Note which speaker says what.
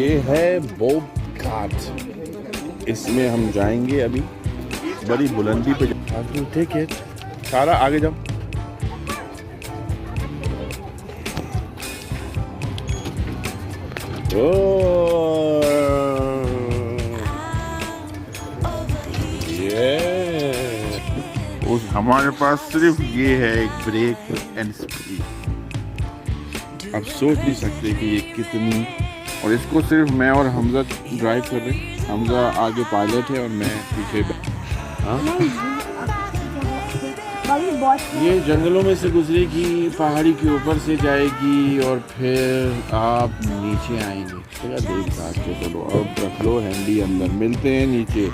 Speaker 1: ये है बोब घाट, इसमें हम जाएंगे अभी। बड़ी बुलंदी पे ठीक है, सारा आगे जाओ। हमारे पास सिर्फ ये है एक ब्रेक एंड स्पीड। आप सोच नहीं सकते कि ये कितनी, और इसको सिर्फ मैं और हमजा ड्राइव कर रहे हैं। हमजा आगे पायलट है और मैं पीछे। ये जंगलों में से गुजरेगी, पहाड़ी के ऊपर से जाएगी और फिर आप नीचे आएंगे। चलो देख साथ के, चलो अब रख लो हैंडी अंदर, मिलते हैं नीचे।